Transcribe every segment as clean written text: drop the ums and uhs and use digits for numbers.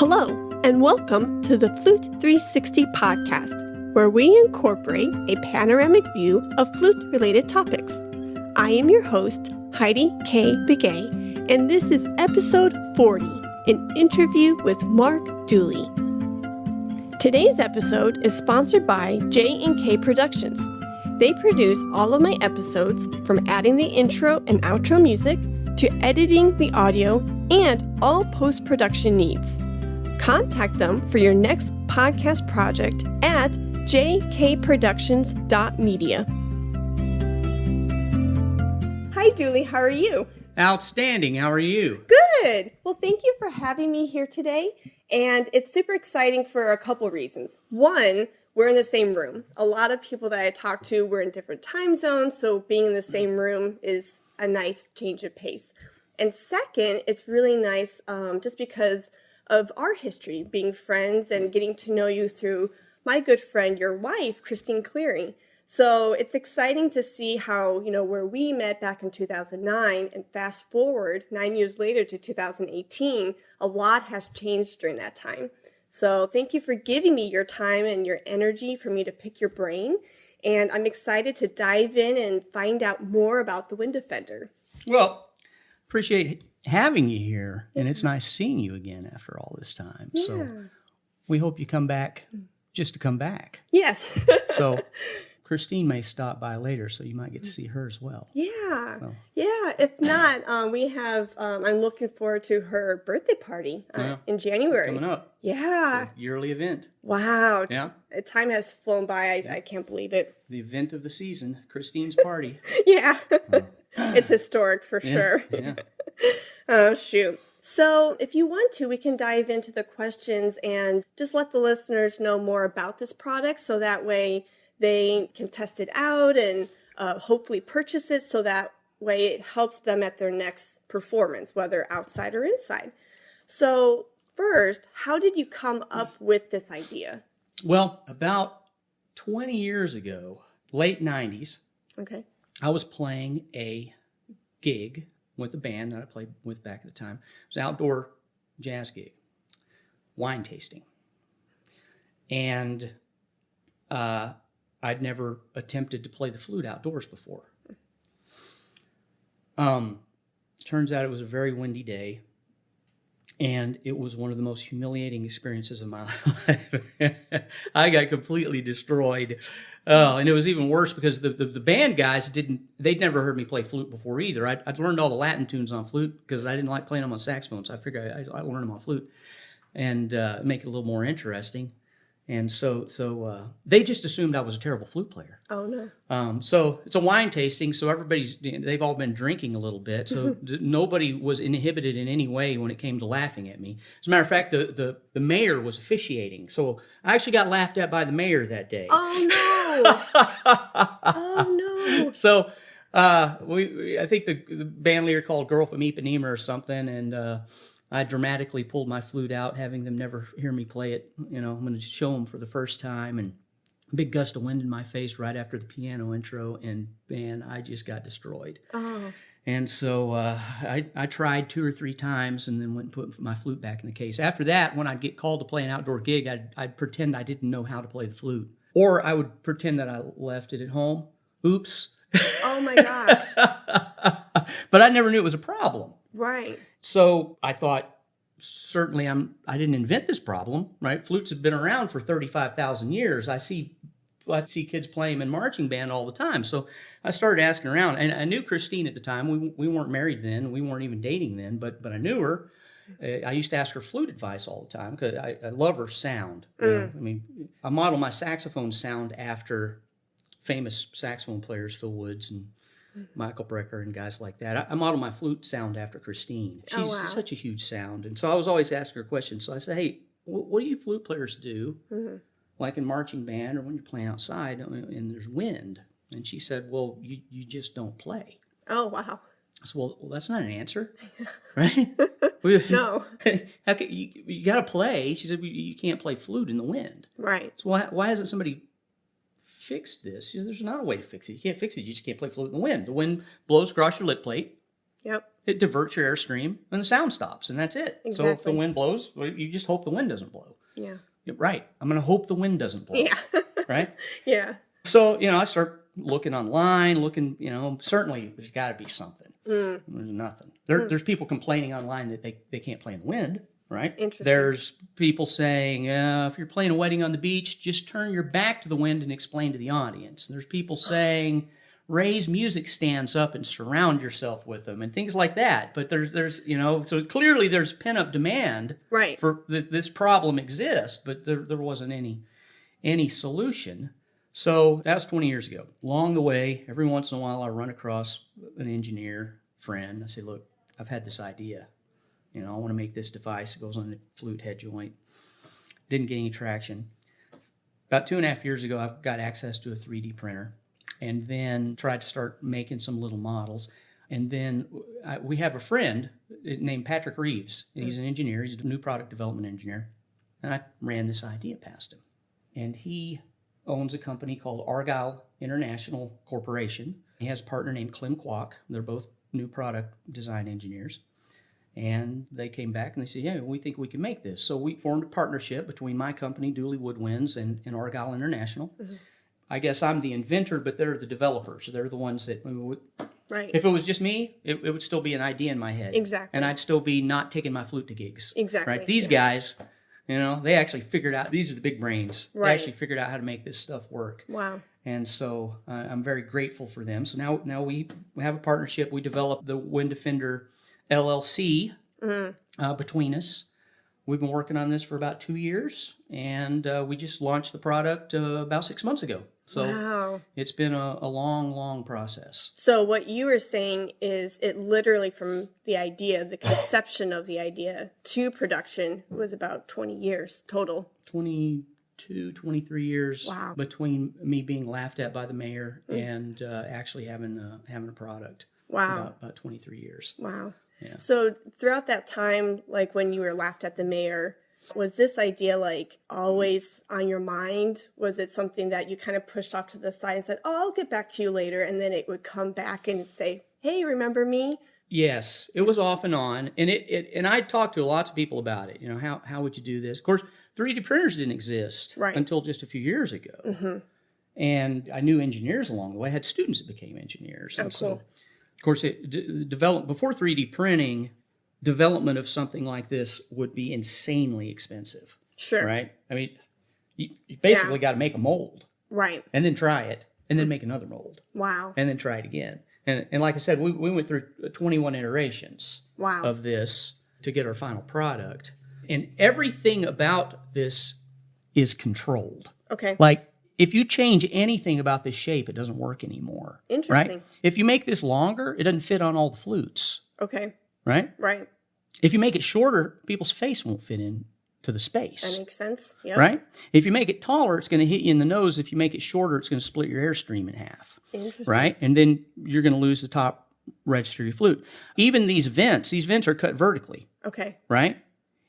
Hello, and welcome to the Flute 360 podcast, where we incorporate a panoramic view of flute-related topics. I am your host, Heidi K. Begay, and this is episode 40, an interview with Mark Dooley. Today's episode is sponsored by J&K Productions. They produce all of my episodes, from adding the intro and outro music to editing the audio and all post-production needs. Contact them for your next podcast project at jkproductions.media. Hi, Dooley. How are you? Outstanding. How are you? Good. Well, thank you for having me here today. And it's super exciting for a couple reasons. One, we're in the same room. A lot of people that I talk to, we're in different time zones, so being in the same room is a nice change of pace. And second, it's really nice just because of our history, being friends and getting to know you through my good friend, your wife, Christine Cleary. So it's exciting to see how, where we met back in 2009 and fast forward 9 years later to 2018, a lot has changed during that time. So thank you for giving me your time and your energy for me to pick your brain. And I'm excited to dive in and find out more about the Wind-D-Fender. Well, appreciate having you here, and it's nice seeing you again after all this time. Yeah. So we hope you come back just to come back. Yes. So Christine may stop by later, so you might get to see her as well. Yeah. So. Yeah. If not, we have, I'm looking forward to her birthday party in January. It's coming up. Yeah. It's a yearly event. Wow. Yeah. Time has flown by. I can't believe it. The event of the season, Christine's party. Yeah. It's historic for sure. Yeah. Oh, shoot. So if you want to, we can dive into the questions and just let the listeners know more about this product so that way they can test it out and hopefully purchase it so that way it helps them at their next performance, whether outside or inside. So first, how did you come up with this idea? Well, about 20 years ago, late 90s, Okay. I was playing a gig with a band that I played with back at the time. It was an outdoor jazz gig, wine tasting. And I'd never attempted to play the flute outdoors before. Turns out it was a very windy day, and it was one of the most humiliating experiences of my life. I got completely destroyed. And it was even worse because the band guys they'd never heard me play flute before either. I'd learned all the Latin tunes on flute because I didn't like playing them on saxophone, so I figured I'd learn them on flute and make it a little more interesting. And so they just assumed I was a terrible flute player. Oh, no. So it's a wine tasting, so they've all been drinking a little bit, so nobody was inhibited in any way when it came to laughing at me. As a matter of fact, the mayor was officiating, so I actually got laughed at by the mayor that day. Oh, no. Oh, no. So I think the band leader called Girl from Ipanema or something, and I dramatically pulled my flute out, having them never hear me play it. I'm going to show them for the first time, and a big gust of wind in my face right after the piano intro, and man, I just got destroyed. Oh. And so I tried 2 or 3 times and then went and put my flute back in the case. After that, when I'd get called to play an outdoor gig, I'd pretend I didn't know how to play the flute. Or I would pretend that I left it at home. Oops. Oh, my gosh. But I never knew it was a problem. Right. So I thought, certainly I didn't invent this problem, right? Flutes have been around for 35,000 years. I see kids playing them in marching band all the time. So I started asking around, and I knew Christine at the time. We weren't married then. We weren't even dating then, but I knew her. I used to ask her flute advice all the time because I love her sound. I mean, I model my saxophone sound after famous saxophone players, Phil Woods and Michael Brecker and guys like that. I model my flute sound after Christine. She's such a huge sound. And so I was always asking her questions. So I said, hey, what do you flute players do, like in marching band or when you're playing outside and there's wind? And she said, well, you just don't play. Oh, wow. I said, well, that's not an answer, right? No. How can, you got to play. She said, well, you can't play flute in the wind. Right. So why hasn't somebody fixed this? She said, there's not a way to fix it. You can't fix it. You just can't play flute in the wind. The wind blows across your lip plate. Yep. It diverts your airstream, and the sound stops, and that's it. Exactly. So if the wind blows, well, you just hope the wind doesn't blow. Yeah. Right. I'm going to hope the wind doesn't blow. Yeah. Right? Yeah. So, I start looking online, certainly there's got to be something. There's nothing. There's people complaining online that they can't play in the wind, right? Interesting. There's people saying, if you're playing a wedding on the beach, just turn your back to the wind and explain to the audience. There's people saying, raise music stands up and surround yourself with them and things like that. But there's so clearly there's pent-up demand right. for this problem exists, but there wasn't any solution. So that was 20 years ago. Along the way, every once in a while I run across an engineer friend. I say, look, I've had this idea. I want to make this device. It goes on the flute head joint. Didn't get any traction. About 2.5 years ago, I got access to a 3D printer and then tried to start making some little models. And then we have a friend named Patrick Reeves. He's an engineer. He's a new product development engineer. And I ran this idea past him. And he owns a company called Argyle International Corporation. He has a partner named Clem Kwok. They're both new product design engineers. And they came back and they said, yeah, we think we can make this. So we formed a partnership between my company, Dooley Woodwinds, and Argyle International. Mm-hmm. I guess I'm the inventor, but they're the developers. They're the ones that... Right. If it was just me, it would still be an idea in my head. Exactly. And I'd still be not taking my flute to gigs. Exactly. Right? These guys, they actually figured out... These are the big brains. Right. They actually figured out how to make this stuff work. Wow. And so I'm very grateful for them. So now we have a partnership. We developed the Wind-D-Fender LLC between us. We've been working on this for about 2 years, and we just launched the product about 6 months ago. So wow. It's been a long, long process. So what you were saying is it literally from the idea, the conception of the idea to production was about 20 years total. 22, 23 years wow. between me being laughed at by the mayor and actually having a product. Wow. About 23 years. Wow. Yeah. So throughout that time, like when you were laughed at the mayor, was this idea like always on your mind? Was it something that you kind of pushed off to the side and said, oh, I'll get back to you later, and then it would come back and say, hey, remember me? Yes, it was off and on, and and I talked to lots of people about it. How would you do this? Of course, 3D printers didn't exist until just a few years ago, mm-hmm. and I knew engineers along the way. I had students that became engineers, and so, of course, it developed before 3D printing. Development of something like this would be insanely expensive. Sure, right? I mean, you basically got to make a mold, right, and then try it, and then make another mold. Wow, and then try it again. And like I said, we went through 21 iterations of this to get our final product. And everything about this is controlled. Okay. Like, if you change anything about this shape, it doesn't work anymore. Interesting. Right? If you make this longer, it doesn't fit on all the flutes. Okay. Right? Right. If you make it shorter, people's face won't fit in to the space. That makes sense. Yep. Right? If you make it taller, it's going to hit you in the nose. If you make it shorter, it's going to split your airstream in half. Interesting. Right? And then you're going to lose the top register of your flute. Even these vents are cut vertically. Okay. Right?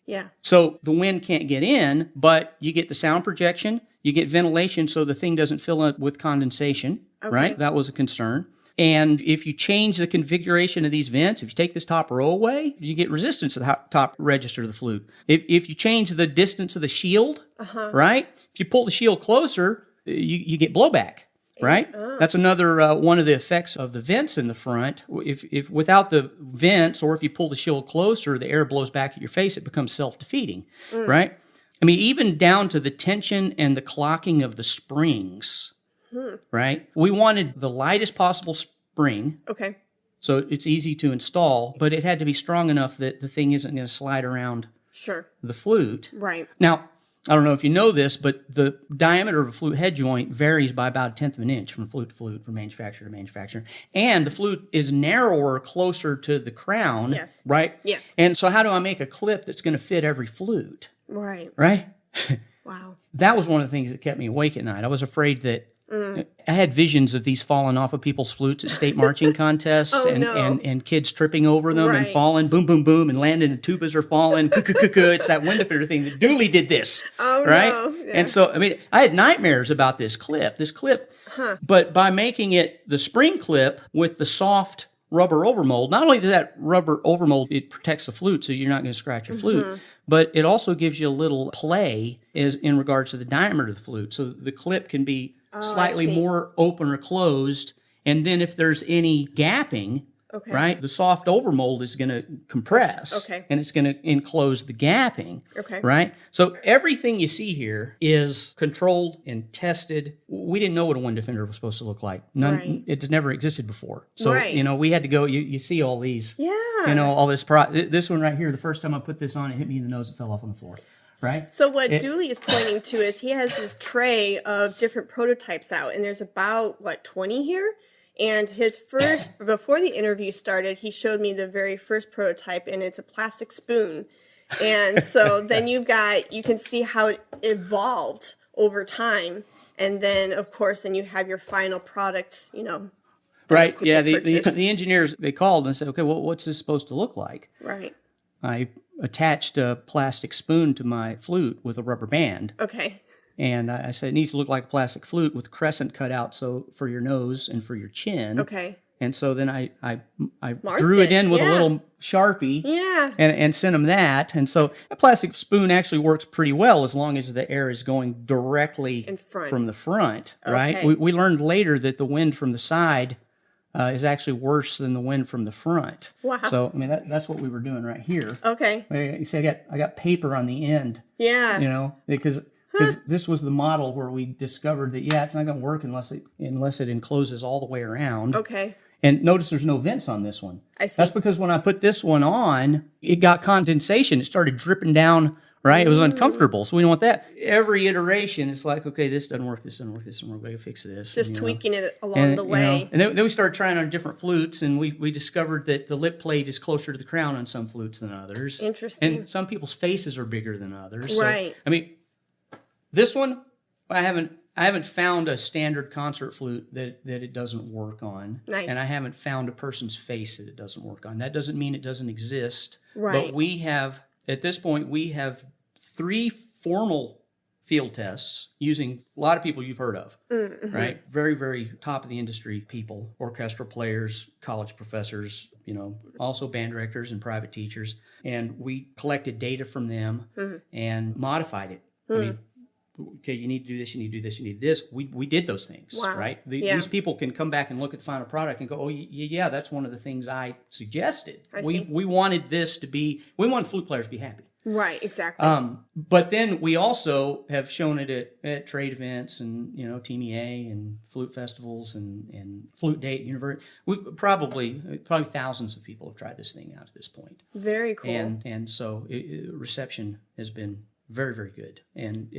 Yeah. So the wind can't get in, but you get the sound projection, you get ventilation so the thing doesn't fill up with condensation. Okay. Right? That was a concern. And if you change the configuration of these vents, if you take this top row away, you get resistance to the top register of the flute. If you change the distance of the shield, right? If you pull the shield closer, you get blowback, right? That's another one of the effects of the vents in the front. If without the vents, or if you pull the shield closer, the air blows back at your face, it becomes self-defeating, right? I mean, even down to the tension and the clocking of the springs. Right? We wanted the lightest possible spring. Okay. So it's easy to install, but it had to be strong enough that the thing isn't going to slide around the flute. Right. Now, I don't know if you know this, but the diameter of a flute head joint varies by about 1/10 of an inch from flute to flute, from manufacturer to manufacturer. And the flute is narrower closer to the crown. Yes. Right? Yes. And so how do I make a clip that's going to fit every flute? Right. Right? Wow. That was one of the things that kept me awake at night. I was afraid that I had visions of these falling off of people's flutes at state marching contests and kids tripping over them and falling, boom, boom, boom, and landing and tubas are falling. It's that Wind-D-Fender thing that Dooley did this. Right? No. Yeah. And so, I mean, I had nightmares about this clip. But by making it the spring clip with the soft rubber overmold, not only does that rubber overmold, it protects the flute so you're not going to scratch your flute, but it also gives you a little play as in regards to the diameter of the flute. So the clip can be slightly more open or closed. And then if there's any gapping, right, the soft overmold is going to compress and it's going to enclose the gapping, right? So everything you see here is controlled and tested. We didn't know what a Wind-D-Fender was supposed to look like. It's never existed before. So, you know, we had to go, you see all these, you know, all this, this one right here, the first time I put this on, it hit me in the nose, it fell off on the floor. Right. So what Dooley is pointing to is he has this tray of different prototypes out, and there's about, 20 here? And his first, before the interview started, he showed me the very first prototype, and it's a plastic spoon. And so then you can see how it evolved over time. And then, of course, then you have your final product, you know. Right. Yeah. The engineers, they called and said, okay, well, what's this supposed to look like? Right. I attached a plastic spoon to my flute with a rubber band. Okay. And I said, it needs to look like a plastic flute with a crescent cut out so for your nose and for your chin. Okay. And so then I drew it in with a little Sharpie and sent them that. And so a plastic spoon actually works pretty well as long as the air is going directly from the front, right? We learned later that the wind from the side is actually worse than the wind from the front. Wow. So, I mean, that's what we were doing right here. Okay. You see, I got paper on the end. Yeah. You know, because this was the model where we discovered that, it's not going to work unless it encloses all the way around. Okay. And notice there's no vents on this one. I see. That's because when I put this one on, it got condensation. It started dripping down, right? It was uncomfortable. So we don't want that. Every iteration, it's like, okay, this doesn't work, this doesn't work, this doesn't work. We got to fix this. Just tweaking it along the way. And then we started trying on different flutes, and we discovered that the lip plate is closer to the crown on some flutes than others. Interesting. And some people's faces are bigger than others. Right. So, I mean, this one, I haven't found a standard concert flute that it doesn't work on. Nice. And I haven't found a person's face that it doesn't work on. That doesn't mean it doesn't exist. Right. But we have, at this point, we have 3 formal field tests using a lot of people you've heard of, right? Very, very top of the industry people, orchestral players, college professors, you know, also band directors and private teachers. And we collected data from them and modified it. I mean, okay, you need to do this, you need to do this, you need this. We did those things, right? These people can come back and look at the final product and go, oh, yeah, that's one of the things I suggested. We wanted this to be, we want flute players to be happy. Right, exactly. But then we also have shown it at trade events and, you know, Team EA and flute festivals and Flute Day at university. We've probably thousands of people have tried this thing out at this point. Very cool. And so reception has been very, very good. And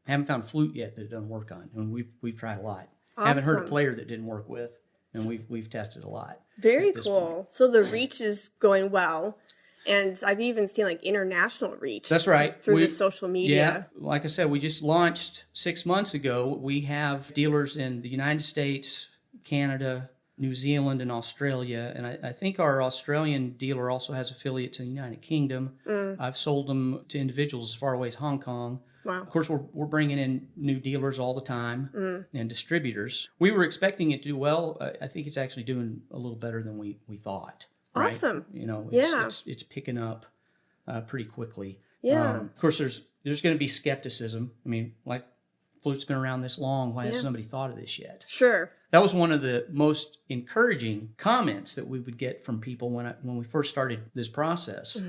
I haven't found a flute yet that it doesn't work on. And we've tried a lot. Awesome. I haven't heard a player that didn't work with, and we've tested a lot. Very cool. So the reach is going well. And I've even seen like international reach. That's right. Through the social media. Yeah. Like I said, we just launched 6 months ago. We have dealers in the United States, Canada, New Zealand, and Australia. And I think our Australian dealer also has affiliates in the United Kingdom. I've sold them to individuals as far away as Hong Kong. Wow. Of course, we're bringing in new dealers all the time and distributors. We were expecting it to do well. I think it's actually doing a little better than we thought. Right? Awesome. You know, it's picking up pretty quickly. Yeah. Of course, there's going to be skepticism. I mean, like, flute's been around this long. Why hasn't somebody thought of this yet? Sure. That was one of the most encouraging comments that we would get from people when we first started this process.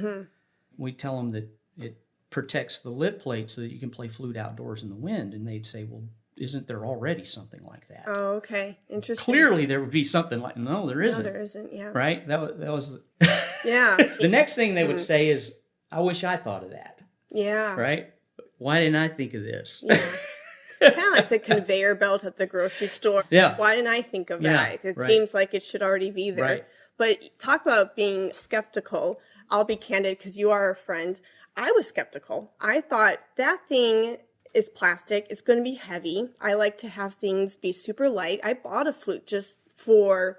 We'd tell them that it protects the lip plate so that you can play flute outdoors in the wind, and they'd say, well, isn't there already something like that? Oh, okay. Interesting. Clearly there would be something like, no, there isn't. No, there isn't, yeah. Right? That was yeah. The next thing they would say is, I wish I thought of that. Yeah. Right? Why didn't I think of this? Yeah. Kind of like the conveyor belt at the grocery store. Yeah. Why didn't I think of that? It seems like it should already be there. Right. But talk about being skeptical. I'll be candid because you are a friend. I was skeptical. I thought that thing is plastic. It's going to be heavy. I like to have things be super light. I bought a flute just for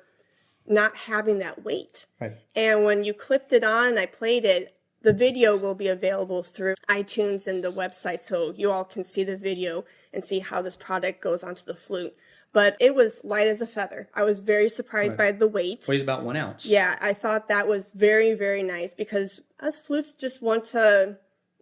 not having that weight. Right. And when you clipped it on and I played it, the video will be available through iTunes and the website, so you all can see the video and see how this product goes onto the flute. but it was light as a feather. I was very surprised by the weight. Weighs about 1 ounce. Yeah, I thought that was very, very nice because us flutes just want to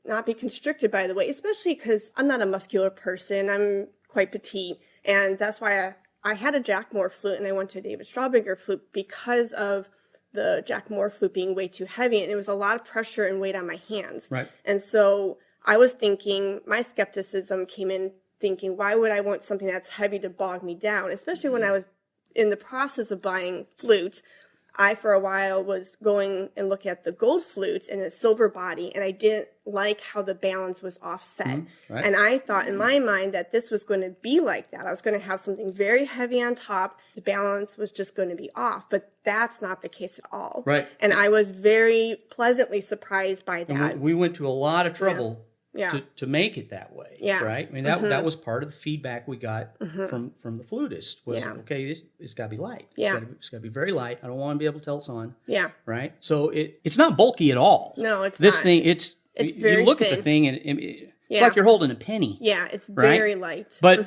not be constricted by the weight, especially because I'm not a muscular person. I'm quite petite, and that's why I had a Jack Moore flute and I went to a David Strawberger flute because of the Jack Moore flute being way too heavy, and it was a lot of pressure and weight on my hands. Right. And so I was thinking, my skepticism came in thinking, why would I want something that's heavy to bog me down? Especially when I was in the process of buying flutes. I, for a while, was going and looking at the gold flutes in a silver body, and I didn't like how the balance was offset. Right. And I thought in my mind that this was going to be like that. I was going to have something very heavy on top. The balance was just going to be off, but that's not the case at all. Right. And I was very pleasantly surprised by that. We went to a lot of trouble Yeah. to make it that way. Yeah. Right. I mean, that was part of the feedback we got from the flutist was, okay, it's got to be light. Yeah. It's got to be very light. I don't want to be able to tell it's on. Yeah. Right. So it's not bulky at all. No, it's this not. thing. It's very you look thin. at the thing and it's like you're holding a penny. Yeah, it's right? very light. But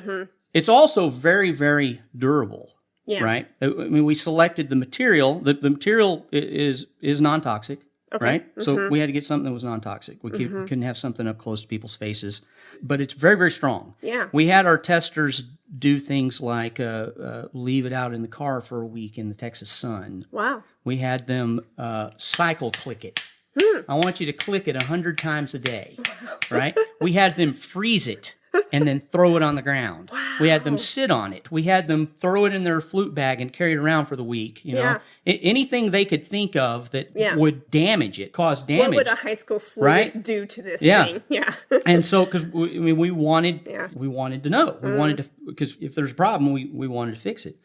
it's also very, very durable. Yeah. Right. I mean, we selected the material. The material is non-toxic. Okay. Right? So we had to get something that was non-toxic. We couldn't have something up close to people's faces. But it's very, very strong. Yeah. We had our testers do things like leave it out in the car for a week in the Texas sun. Wow. We had them cycle click it. I want you to click it 100 times a day. Right? We had them freeze it and then throw it on the ground. Wow. We had them sit on it. We had them throw it in their flute bag and carry it around for the week. You know, anything they could think of that would damage it, cause damage. What would a high school flutist do to this thing? Yeah. And so, because we wanted to know. We wanted to, because if there's a problem, we wanted to fix it.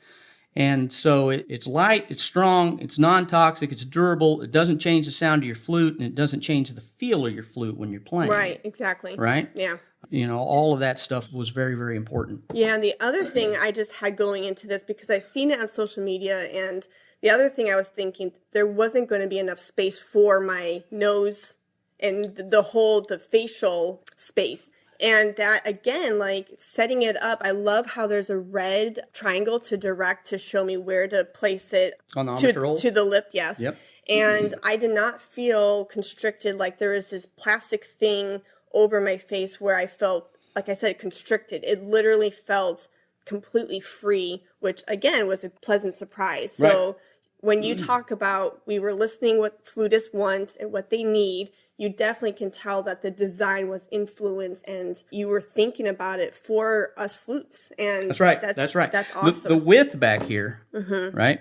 And so it's light, it's strong, it's non-toxic, it's durable, it doesn't change the sound of your flute, and it doesn't change the feel of your flute when you're playing. Right, exactly. Right? Yeah. You know, all of that stuff was very, very important. Yeah, and the other thing I just had going into this, because I've seen it on social media, and the other thing I was thinking, there wasn't going to be enough space for my nose and the facial space. And that, again, like setting it up, I love how there's a red triangle to direct to show me where to place it. On the armature to the lip, yes. Yep. And I did not feel constricted, like there was this plastic thing over my face where I felt, like I said, constricted. It literally felt completely free, which, again, was a pleasant surprise. So when you talk about, we were listening what flutists want and what they need, you definitely can tell that the design was influenced and you were thinking about it for us flutes. And that's right. That's right. That's awesome. The width back here, right?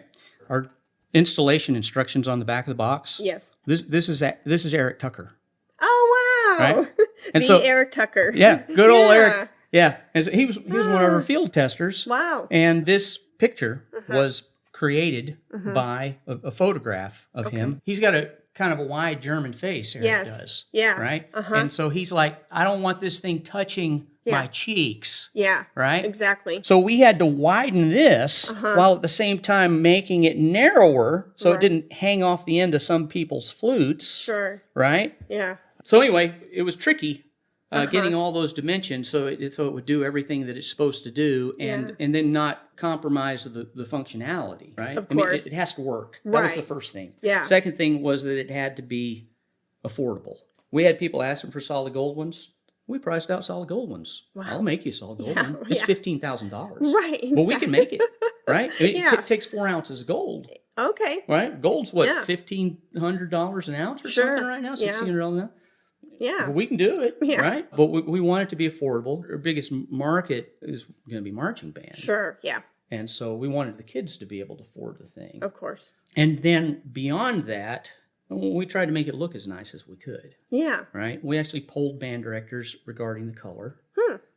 Our installation instructions on the back of the box. Yes. This is Erich Tucker. Oh wow! Right? And the so Erich Tucker. Yeah, good old Erich. Yeah, and so he was one of our field testers. Wow! And this picture was created by a photograph of him. He's got a kind of a wide German face. Erich does. Yeah. Right. And so he's like, I don't want this thing touching my cheeks. Yeah. Right. Exactly. So we had to widen this while at the same time making it narrower so it didn't hang off the end of some people's flutes. Sure. Right. Yeah. So anyway, it was tricky getting all those dimensions so it would do everything that it's supposed to do and then not compromise the functionality, right? Of course. It has to work. That was the first thing. Yeah. Second thing was that it had to be affordable. We had people asking for solid gold ones. We priced out solid gold ones. Wow. I'll make you a solid gold one. It's $15,000. Right. Exactly. But we can make it, right? I mean, it takes 4 ounces of gold. Okay. Right? Gold's what, $1,500 an ounce or something right now? $1,600 an ounce? Yeah. But we can do it, right? But we want it to be affordable. Our biggest market is going to be marching band. Sure, yeah. And so we wanted the kids to be able to afford the thing. Of course. And then beyond that, we tried to make it look as nice as we could. Yeah. Right? We actually polled band directors regarding the color.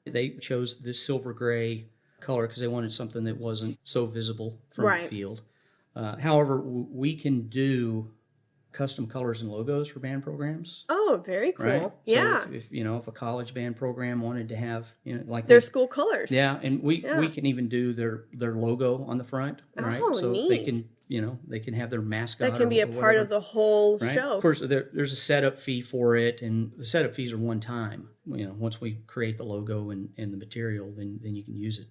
They chose this silver gray color because they wanted something that wasn't so visible from the field. However, we can do custom colors and logos for band programs. Oh, very cool. Right? Yeah. So if a college band program wanted to have, like their school colors. Yeah, and we can even do their logo on the front, right? Oh, so neat. they can, they can have their mascot. That can be a part of the whole show. Of course, there's a setup fee for it, and the setup fees are one time. Once we create the logo and the material, then you can use it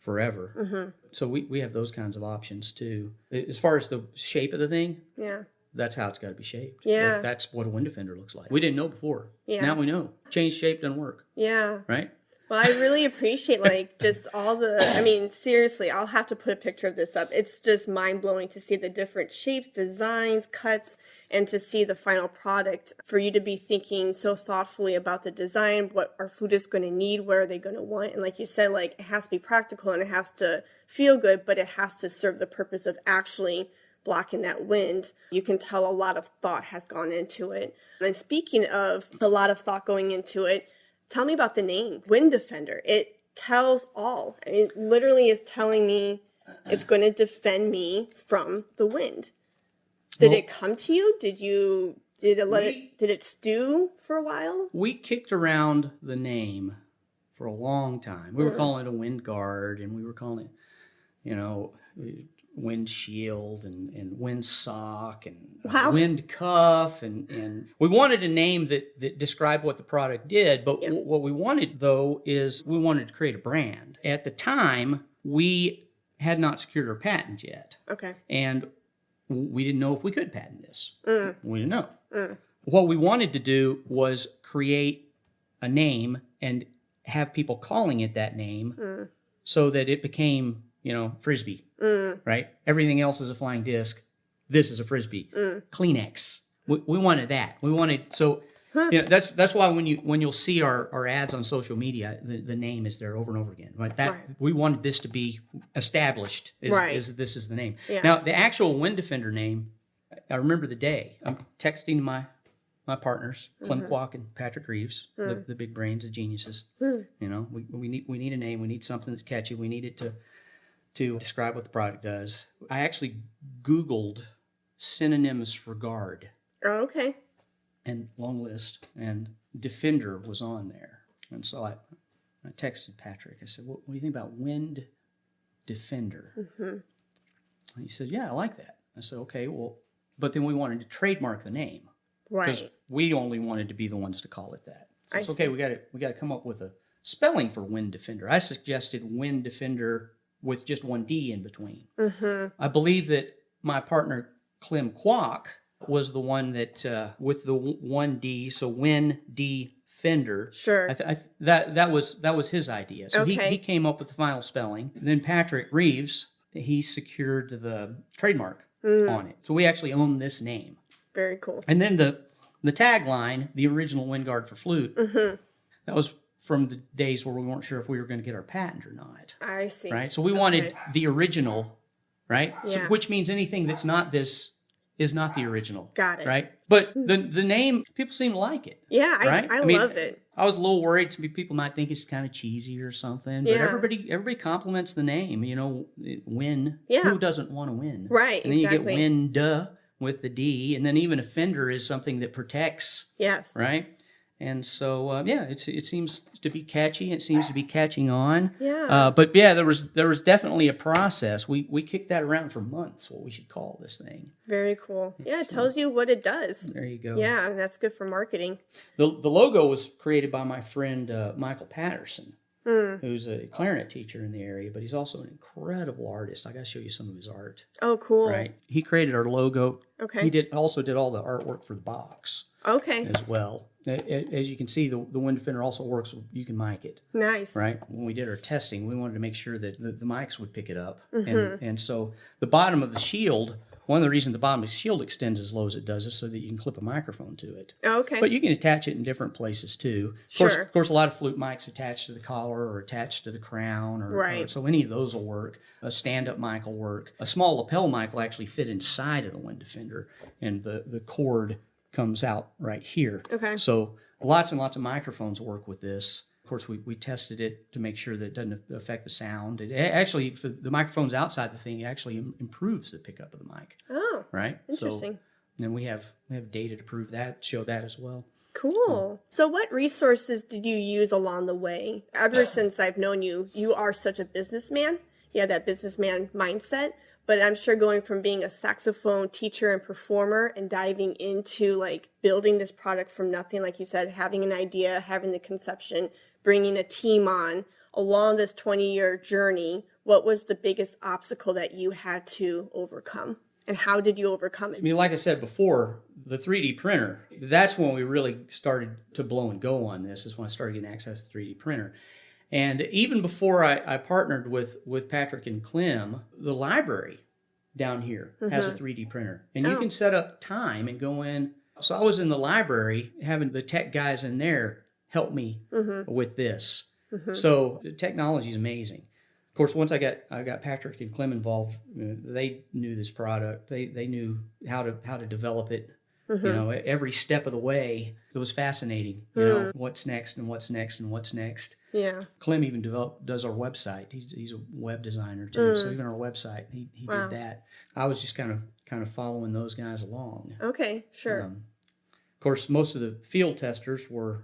forever. Mm-hmm. So we have those kinds of options too. As far as the shape of the thing, Yeah. that's how it's got to be shaped. Yeah. That's what a Wind-D-Fender looks like. We didn't know before. Yeah. Now we know. Change shape doesn't work. Yeah. Right? Well, I really appreciate just all seriously, I'll have to put a picture of this up. It's just mind-blowing to see the different shapes, designs, cuts, and to see the final product. For you to be thinking so thoughtfully about the design, what our flute is going to need, what are they going to want. And like you said, it has to be practical and it has to feel good, but it has to serve the purpose of actually blocking that wind. You can tell a lot of thought has gone into it. And speaking of a lot of thought going into it, tell me about the name, Wind-D-Fender. It tells all. It literally is telling me it's going to defend me from the wind. Did it come to you? Did it stew for a while? We kicked around the name for a long time. We were calling it a wind guard, and we were calling it, wind shield and wind sock and wind cuff, and we wanted a name that described what the product did, but what we wanted though is we wanted to create a brand. At the time, we had not secured our patent yet. Okay. And we didn't know if we could patent this. We didn't know. What we wanted to do was create a name and have people calling it that name so that it became Frisbee, right? Everything else is a flying disc. This is a Frisbee. Kleenex. We wanted that. We wanted, that's why when you'll see our ads on social media, the name is there over and over again, right? We wanted this to be established as this is the name. Yeah. Now, the actual Wind-D-Fender name, I remember the day. I'm texting my partners, Clem Kwok and Patrick Reeves, the big brains, the geniuses. We need a name. We need something that's catchy. We need it to describe what the product does. I actually Googled synonyms for guard. Oh, okay. And long list, and Defender was on there. And so I texted Patrick. I said, what do you think about Wind-D-Fender? And he said, yeah, I like that. I said, okay, well, but then we wanted to trademark the name. Right. Because we only wanted to be the ones to call it that. So it's okay, we got to come up with a spelling for Wind-D-Fender. I suggested Wind-D-Fender with just one D in between. I believe that my partner, Clem Kwok, was the one that, with the one D, so Wind-D-Fender. Sure. That was his idea. So he came up with the final spelling. And then Patrick Reeves, he secured the trademark on it. So we actually own this name. Very cool. And then the tagline, the original wind guard for flute, that was from the days where we weren't sure if we were going to get our patent or not. I see. Right? So we wanted the original, right? Yeah. So, which means anything that's not this is not the original. Got it. Right? But the name, people seem to like it. Yeah, right? I love it. I was a little worried people might think it's kind of cheesy or something, but everybody compliments the name, win. Yeah. Who doesn't want to win? Right, And then you get exactly. wind with the D, and then even a fender is something that protects. Yes. Right? And so, it seems to be catchy. It seems to be catching on. Yeah. But yeah, there was definitely a process. We kicked that around for months, what we should call this thing. Very cool. Yeah, it tells you what it does. There you go. Yeah, and that's good for marketing. The logo was created by my friend Michael Patterson, who's a clarinet teacher in the area, but he's also an incredible artist. I got to show you some of his art. Oh, cool. Right. He created our logo. Okay. He also did all the artwork for the box. Okay. As well. As you can see, the Wind-D-Fender also works. You can mic it. Nice. Right. When we did our testing, we wanted to make sure that the mics would pick it up. And so the bottom of the shield, one of the reasons the bottom of the shield extends as low as it does is so that you can clip a microphone to it. Okay. But you can attach it in different places too. Of course, a lot of flute mics attached to the collar or attached to the crown. Or so any of those will work. A stand-up mic will work. A small lapel mic will actually fit inside of the Wind-D-Fender, and the cord comes out right here. Okay. So lots and lots of microphones work with this. Of course, we tested it to make sure that it doesn't affect the sound. It actually, for the microphones outside the thing, it actually improves the pickup of the mic. Oh, right. Interesting. So, and we have data to prove that, show that as well. Cool. So what resources did you use along the way? Ever since I've known you, you are such a businessman. You have that businessman mindset. But I'm sure going from being a saxophone teacher and performer and diving into building this product from nothing, like you said, having an idea, having the conception, bringing a team on, along this 20-year journey, what was the biggest obstacle that you had to overcome? And how did you overcome it? I mean, like I said before, the 3D printer, that's when we really started to blow and go on this, is when I started getting access to the 3D printer. And even before I partnered with Patrick and Clem, the library down here has a 3D printer. And you can set up time and go in. So I was in the library having the tech guys in there help me with this. So the technology is amazing. Of course, once I got Patrick and Clem involved, they knew this product. They knew how to develop it. You know, every step of the way. It was fascinating. You know, what's next and what's next and what's next. Yeah. Clem even does our website. He's a web designer too. So even our website, he did that. I was just kind of following those guys along. Okay, sure. Of course, most of the field testers were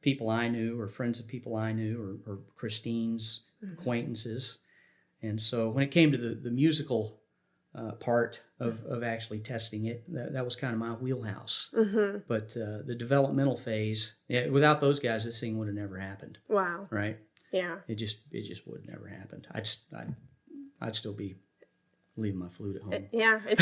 people I knew or friends of people I knew or Christine's acquaintances. And so when it came to the musical part of actually testing it, that was kind of my wheelhouse. But the developmental phase, without those guys, this thing would have never happened. Wow. Right? Yeah. It just would have never happened. I'd still be leaving my flute at home. Yeah, and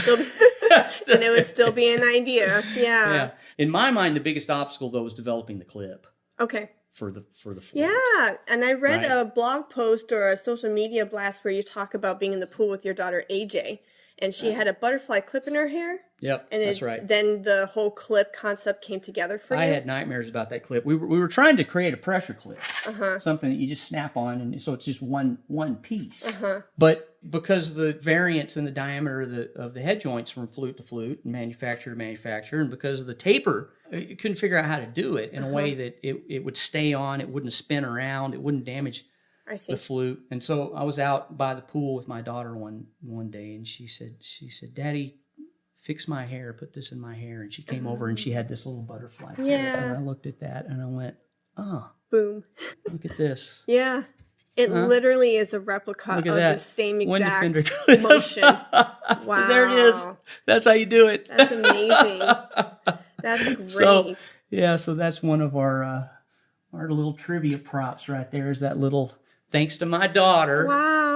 it would still be an idea. Yeah. In my mind, the biggest obstacle though was developing the clip. Okay. For the flute. Yeah, and I read a blog post or a social media blast where you talk about being in the pool with your daughter AJ, and she had a butterfly clip in her hair. Yep, and that's right. Then the whole clip concept came together for you. I had nightmares about that clip. We were trying to create a pressure clip, something that you just snap on, and so it's just one piece. But because the variance in the diameter of the head joints from flute to flute and manufacturer to manufacturer, and because of the taper, you couldn't figure out how to do it in a way that it would stay on, it wouldn't spin around, it wouldn't damage the flute. And so I was out by the pool with my daughter one day, and she said, "Daddy, fix my hair, put this in my hair." And she came over and she had this little butterfly clip, and I looked at that and I went, "Oh, boom! Look at this." Yeah. It literally is a replica of the same exact motion. Wow. There it is. That's how you do it. That's amazing. That's great. So that's one of our little trivia props right there, is that little, thanks to my daughter,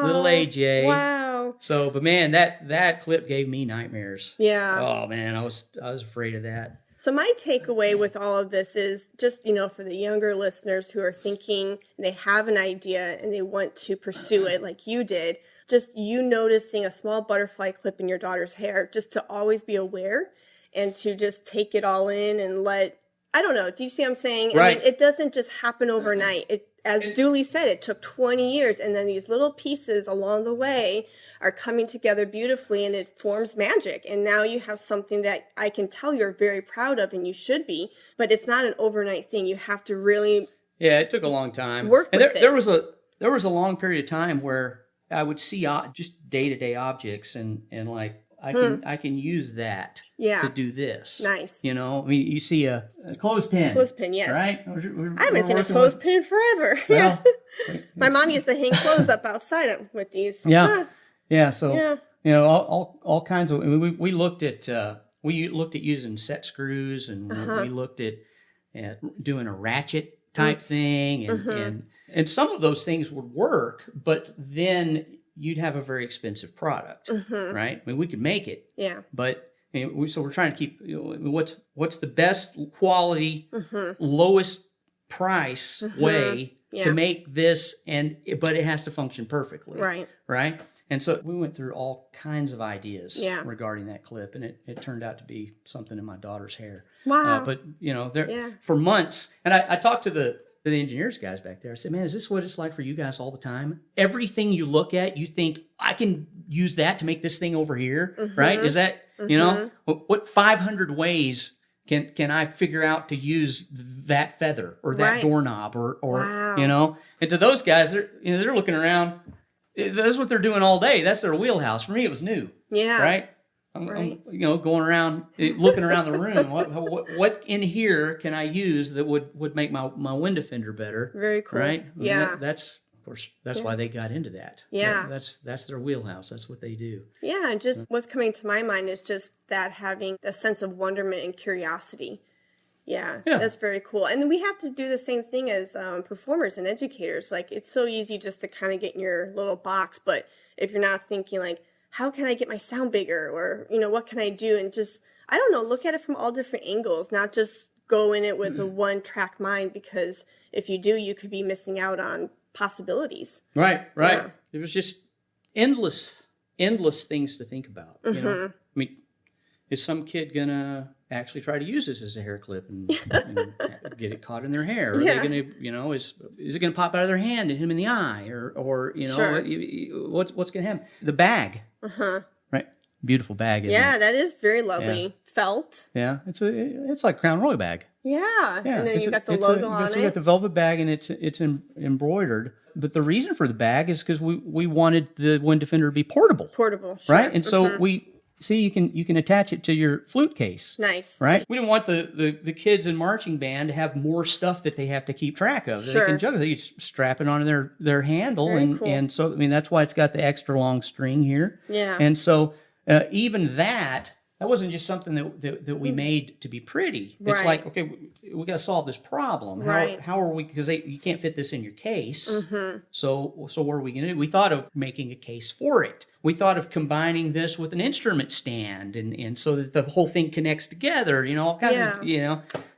little AJ. Wow. So, but man, that clip gave me nightmares. Yeah. Oh man, I was afraid of that. So my takeaway with all of this is just, for the younger listeners who are thinking they have an idea and they want to pursue it like you did, just you noticing a small butterfly clip in your daughter's hair, just to always be aware and to just take it all in and I don't know. Do you see what I'm saying? Right. I mean, it doesn't just happen overnight. As Dooley said, it took 20 years, and then these little pieces along the way are coming together beautifully, and it forms magic. And now you have something that I can tell you're very proud of, and you should be, but it's not an overnight thing. You have to really it took a long time. Work with it. There was a long period of time where I would see just day-to-day objects and like, I can use that to do this. Nice. I mean, you see a clothespin. Clothespin, yes. Right? I haven't seen a clothespin in forever. Well, my mom used to hang clothes up outside with these. Yeah. Yeah. So, all kinds of, we looked at using set screws, and we looked at doing a ratchet type thing, and some of those things would work, but then you'd have a very expensive product, right? I mean, we could make it, but so we're trying to keep what's the best quality, lowest price way to make this, but it has to function perfectly, right? And so we went through all kinds of ideas regarding that clip, and it turned out to be something in my daughter's hair. Wow! But for months, and I talked to the engineers guys back there. I said, "Man, is this what it's like for you guys all the time? Everything you look at, you think, I can use that to make this thing over here, right? Is that, what 500 ways can I figure out to use that feather or that doorknob or And to those guys, they're looking around. That's what they're doing all day. That's their wheelhouse. For me, it was new. Yeah. Right? I'm going around, looking around the room. What in here can I use that would make my Wind-D-Fender better? Very cool. Right? Yeah. That's, of course, that's why they got into that. Yeah. That's their wheelhouse. That's what they do. Yeah. And just what's coming to my mind is just that having a sense of wonderment and curiosity. Yeah, Yeah. that's very cool. And then we have to do the same thing as performers and educators. Like, it's so easy just to kind of get in your little box, but if you're not thinking like, how can I get my sound bigger, or what can I do, and just, I don't know, look at it from all different angles, not just go in it with a one-track mind, because if you do, you could be missing out on possibilities. Right. Yeah. There was just endless things to think about. I mean, is some kid gonna actually try to use this as a hair clip and get it caught in their hair? Are they gonna, is it gonna pop out of their hand and hit him in the eye, or Sure. what's gonna happen? The bag, right? Beautiful bag, isn't it? That is very lovely. Yeah. Felt. Yeah, it's like Crown Royal bag. Yeah. And then you got the logo on it. We got the velvet bag, and it's embroidered. But the reason for the bag is because we wanted the Wind-D-Fender to be portable. Portable, sure. Right? And so you can attach it to your flute case. Nice. Right? We didn't want the kids in marching band to have more stuff that they have to keep track of. Sure. They can juggle. They just strap it on their handle. Very and, cool. and so, I mean, that's why it's got the extra long string here. Yeah. And so even that wasn't just something that we made to be pretty. It's Right. like, okay, we got to solve this problem. Right. How are we? Because you can't fit this in your case. So what are we going to do? We thought of making a case for it. We thought of combining this with an instrument stand, and so that the whole thing connects together. All kinds of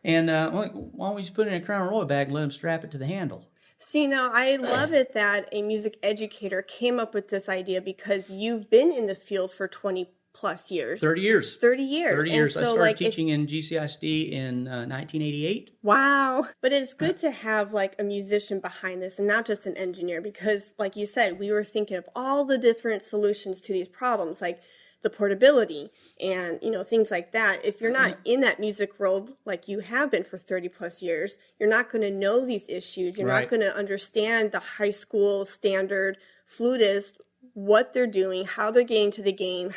And why don't we just put it in a Crown Royal bag and let them strap it to the handle? See, now I love it that a music educator came up with this idea, because you've been in the field for 20 plus years. 30 years. 30 years. 30 years. And I so, started like, teaching in GCISD in 1988. Wow. But it's good to have like a musician behind this and not just an engineer, because like you said, we were thinking of all the different solutions to these problems, like the portability and, things like that. If you're not in that music world like you have been for 30 plus years, you're not going to know these issues. You're not going to understand the high school standard flutist, what they're doing, how they're getting to the game,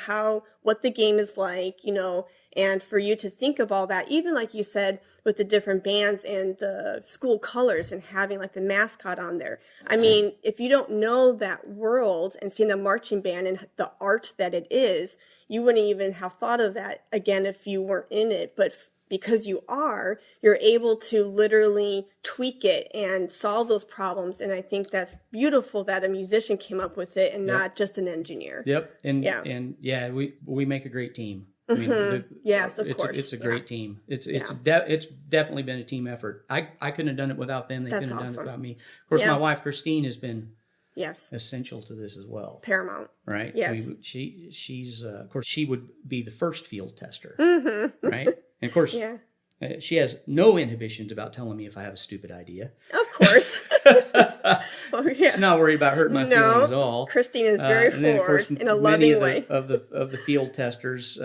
what the game is like, and for you to think of all that, even like you said, with the different bands and the school colors and having like the mascot on there. I mean, if you don't know that world and seeing the marching band and the art that it is, you wouldn't even have thought of that again if you weren't in it. But because you're able to literally tweak it and solve those problems. And I think that's beautiful that a musician came up with it and not just an engineer. Yep. And we make a great team. I mean, yes, of course. It's a great team. It's definitely been a team effort. I couldn't have done it without them. They couldn't have done it without me. Of course, my wife Christine has been essential to this as well. Paramount. Right? Yes. She's of course, she would be the first field tester. Right? And of course, she has no inhibitions about telling me if I have a stupid idea. Of course. She's not worried about hurting my feelings at all. Christine is very forward in a loving way. Of the field testers,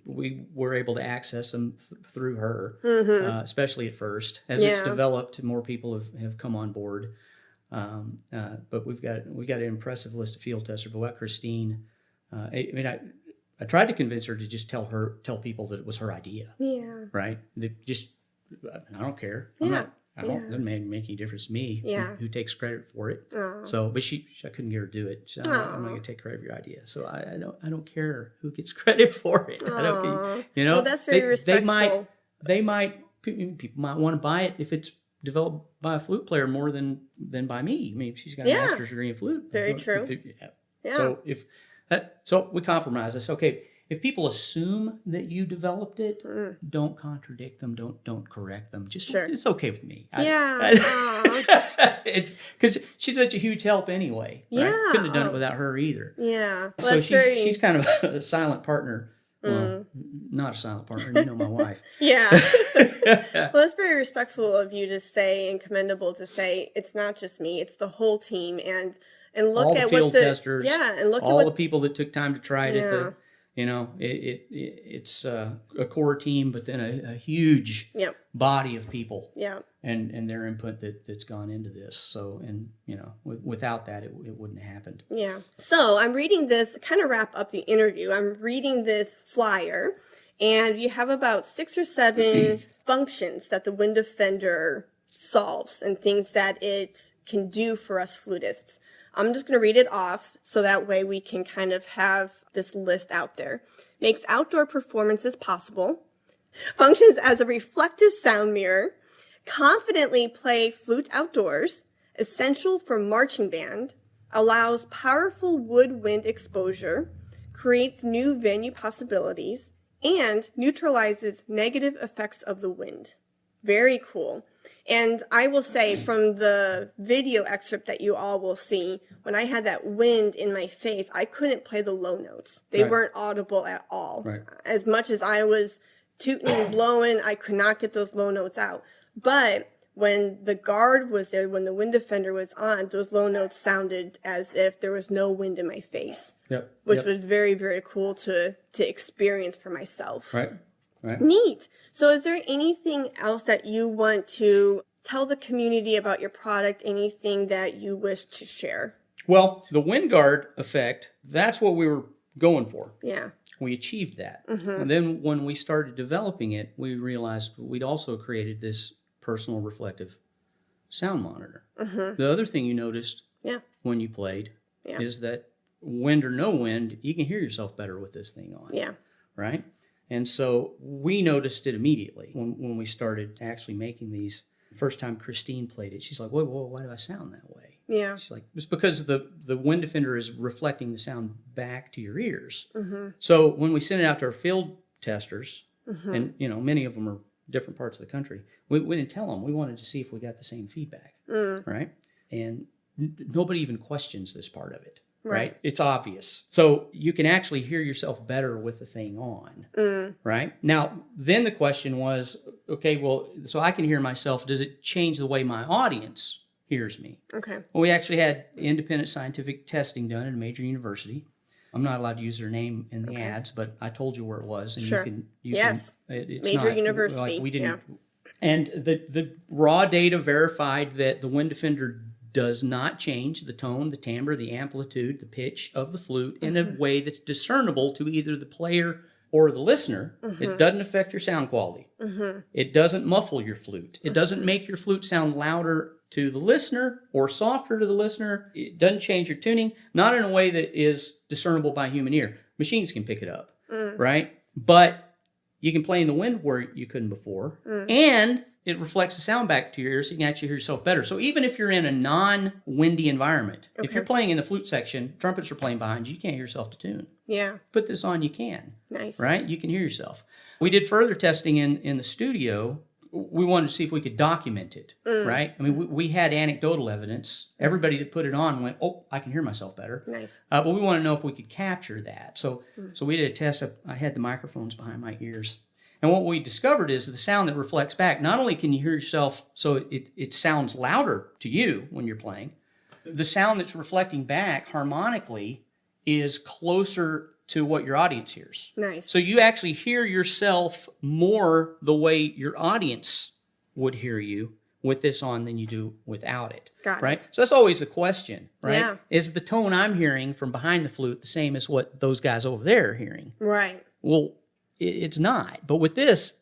we were able to access them through her, especially at first. As it's developed, more people have come on board. But we got an impressive list of field testers. But what Christine, I tried to convince her to just tell people that it was her idea. Yeah. Right? I don't care. It doesn't make any difference to me who takes credit for it. So, but I couldn't get her to do it. So I'm not going to take credit for your idea. So I don't care who gets credit for it. I don't, well, that's very respectful. People might want to buy it if it's developed by a flute player more than by me. I mean, she's got a master's degree in flute. Very true. So we compromise. I said, okay, if people assume that you developed it, don't contradict them. Don't correct them. Just it's okay with me. It's because she's such a huge help anyway. Right? Yeah, Couldn't have done it without her either. Yeah. So Well, she's kind of a silent partner. Well, not a silent partner. You know my wife. Yeah. Well, it's very respectful of you to say, and commendable to say, it's not just me, it's the whole team, and look all at the field what testers, and look all at the people that took time to try it. It's a core team, but then a huge body of people. Yeah. And their input that's gone into this. So, and without that, it wouldn't have happened. Yeah. So I'm reading this, kind of wrap up the interview. I'm reading this flyer, and you have about 6 or 7 functions that the Wind-D-Fender solves and things that it can do for us flutists. I'm just going to read it off so that way we can kind of have this list out there. Makes outdoor performances possible. functions as a reflective sound mirror, confidently play flute outdoors, essential for marching band, allows powerful wood-wind exposure, creates new venue possibilities, and neutralizes negative effects of the wind. Very cool. And I will say from the video excerpt that you all will see, when I had that wind in my face, I couldn't play the low notes. They weren't audible at all. Right. As much as I was tooting and blowing, I could not get those low notes out. But when the guard was there, when the Wind-D-Fender was on, those low notes sounded as if there was no wind in my face. Which was very, very cool to experience for myself. Right. Neat. So is there anything else that you want to tell the community about your product? Anything that you wish to share? Well, the wind guard effect, that's what we were going for. Yeah. We achieved that. And then when we started developing it, we realized we'd also created this personal reflective sound monitor. The other thing you noticed when you played is that wind or no wind, you can hear yourself better with this thing on. Yeah. Right? And so we noticed it immediately when we started actually making these. First time Christine played it, she's like, whoa, why do I sound that way? Yeah. She's like, it's because the Wind-D-Fender is reflecting the sound back to your ears. So when we sent it out to our field testers, and many of them are different parts of the country, we didn't tell them. We wanted to see if we got the same feedback, right? And nobody even questions this part of it. Right? It's obvious. So you can actually hear yourself better with the thing on, right? Now, then the question was, okay, well, so I can hear myself. Does it change the way my audience hears me? Okay. Well, we actually had independent scientific testing done at a major university. I'm not allowed to use their name in the ads, but I told you where it was. And you can, it's major not, university. Like we didn't. And the raw data verified that the Wind-D-Fender does not change the tone, the timbre, the amplitude, the pitch of the flute in a way that's discernible to either the player or the listener. It doesn't affect your sound quality. It doesn't muffle your flute. It doesn't make your flute sound louder to the listener or softer to the listener. It doesn't change your tuning, not in a way that is discernible by human ear. Machines can pick it up, right? But you can play in the wind where you couldn't before, and it reflects the sound back to your ears, so you can actually hear yourself better. So even if you're in a non-windy environment, if you're playing in the flute section, trumpets are playing behind you, you can't hear yourself to tune. Yeah. Put this on, you can. Nice. Right? You can hear yourself. We did further testing in the studio. We wanted to see if we could document it, right? I mean, we had anecdotal evidence. Everybody that put it on went, oh, I can hear myself better. Nice. But we want to know if we could capture that. So we did a test. I had the microphones behind my ears. And what we discovered is the sound that reflects back, not only can you hear yourself so it sounds louder to you when you're playing, the sound that's reflecting back harmonically is closer to what your audience hears. Nice. So you actually hear yourself more the way your audience would hear you with this on than you do without it. Got it. Right? So that's always the question, right? Yeah. Is the tone I'm hearing from behind the flute the same as what those guys over there are hearing? Right. Well, it's not, but with this,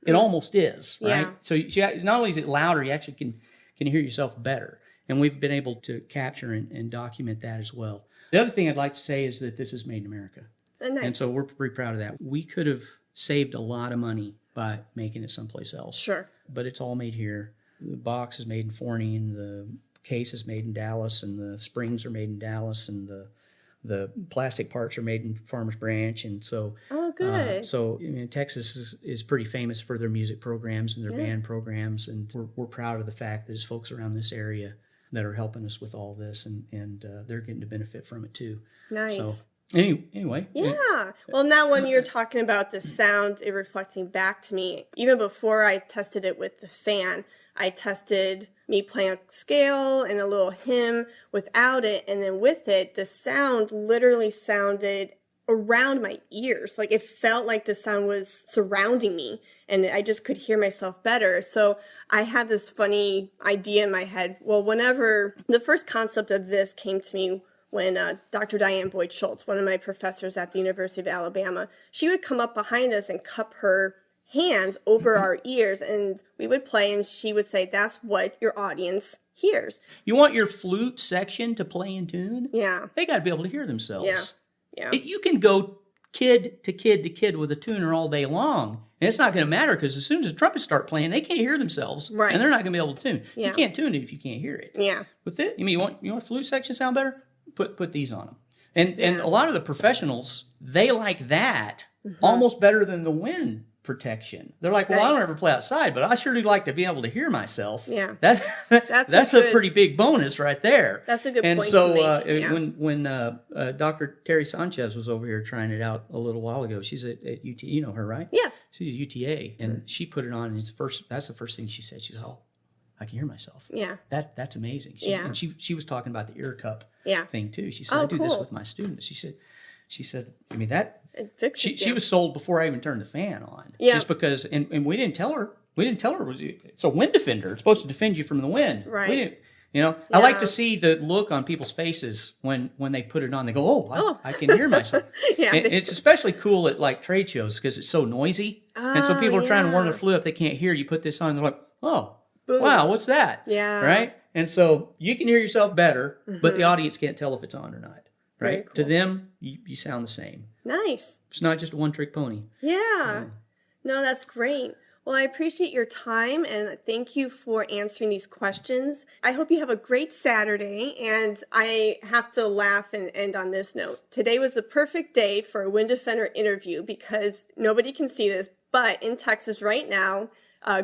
it almost is, right? Yeah. So not only is it louder, you actually can hear yourself better, and we've been able to capture and document that as well. The other thing I'd like to say is that this is made in America, nice. And so we're pretty proud of that. We could have saved a lot of money by making it someplace else. Sure, but it's all made here. The box is made in Forney, and the case is made in Dallas, and the springs are made in Dallas, and the plastic parts are made in Farmers Branch, and so good. Texas is pretty famous for their music programs and their band programs, and we're proud of the fact that there's folks around this area that are helping us with all this, and they're getting to benefit from it too. Nice. So anyway. Yeah. Well, now when you're talking about the sound, it reflecting back to me, even before I tested it with the fan, I tested me playing a scale and a little hymn without it, and then with it, the sound literally sounded around my ears. Like it felt like the sound was surrounding me, and I just could hear myself better. So I had this funny idea in my head. Well, whenever the first concept of this came to me when Dr. Diane Boyd Schultz, one of my professors at the University of Alabama, she would come up behind us and cup her hands over our ears, and we would play, and she would say, that's what your audience hears. You want your flute section to play in tune? Yeah. They got to be able to hear themselves. Yeah. You can go kid to kid to kid with a tuner all day long. And it's not going to matter because as soon as the trumpets start playing, they can't hear themselves. Right. And they're not going to be able to tune. Yeah. You can't tune it if you can't hear it. Yeah. With it, you want flute section sound better? Put these on them. And a lot of the professionals, they like that almost better than the wind protection. They're like, well, I don't ever play outside, but I sure do like to be able to hear myself. Yeah. That's a pretty big bonus right there. That's a good and point so, to make. when Dr. Terri Sánchez was over here trying it out a little while ago, she's at UT, you know her, right? Yes. She's at UTA, and she put it on, and that's the first thing she said. She said, oh, I can hear myself. Yeah. That's amazing. And she was talking about the ear cup thing too. She said, I do this with my students. She said, I mean, that she was sold before I even turned the fan on. Yeah. Just because, and we didn't tell her it's a Wind-D-Fender. It's supposed to defend you from the wind. Right. We didn't, I like to see the look on people's faces when they put it on. They go, I can hear myself. Yeah. And it's especially cool at like trade shows because it's so noisy. And so people are trying to warm their flute up. They can't hear. You put this on, and they're like, oh, boom. Wow, what's that? Yeah. Right? And so you can hear yourself better, but the audience can't tell if it's on or not. Right? Cool. To them, you sound the same. Nice. It's not just a one-trick pony. Yeah. No, that's great. Well, I appreciate your time and thank you for answering these questions. I hope you have a great Saturday, and I have to laugh and end on this note. Today was the perfect day for a Wind-D-Fender interview because nobody can see this, but in Texas right now,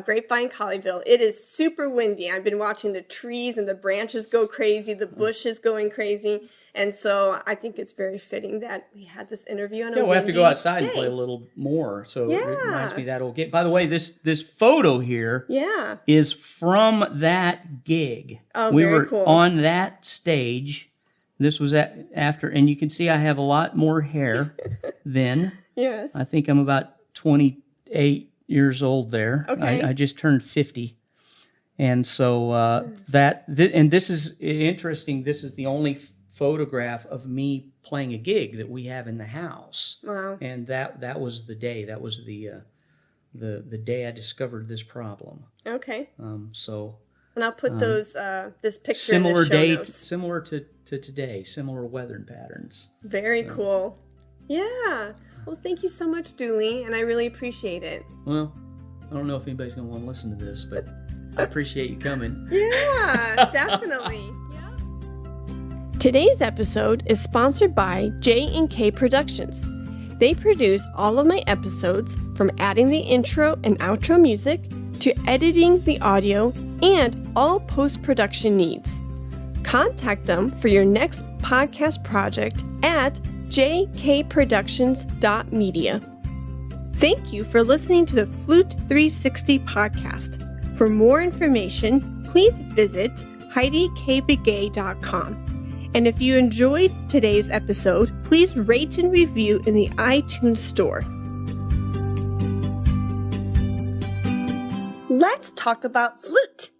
Grapevine, Colleyville, it is super windy. I've been watching the trees and the branches go crazy, the bushes going crazy, and so I think it's very fitting that we had this interview on a windy we'll have to go outside day. And play a little more. So it reminds me that old gig. By the way, this photo here is from that gig. Oh, we very were cool. on that stage. This was after, and you can see I have a lot more hair then. Yes. I think I'm about 28 years old there. Okay. I just turned 50. And so and this is interesting. This is the only photograph of me playing a gig that we have in the house. Wow. And that was the day. That was the day I discovered this problem. Okay. So. And I'll put those this picture similar in the show date, notes. similar to today, similar weather patterns. Very cool. Yeah. Well, thank you so much, Dooley, and I really appreciate it. Well, I don't know if anybody's going to want to listen to this, but I appreciate you coming. Yeah, definitely. Today's episode is sponsored by J&K Productions. They produce all of my episodes, from adding the intro and outro music to editing the audio and all post-production needs. Contact them for your next podcast project at jkproductions.media. Thank you for listening to the Flute 360 podcast. For more information, please visit HeidiKBegay.com. And if you enjoyed today's episode, please rate and review in the iTunes store. Let's talk about flute.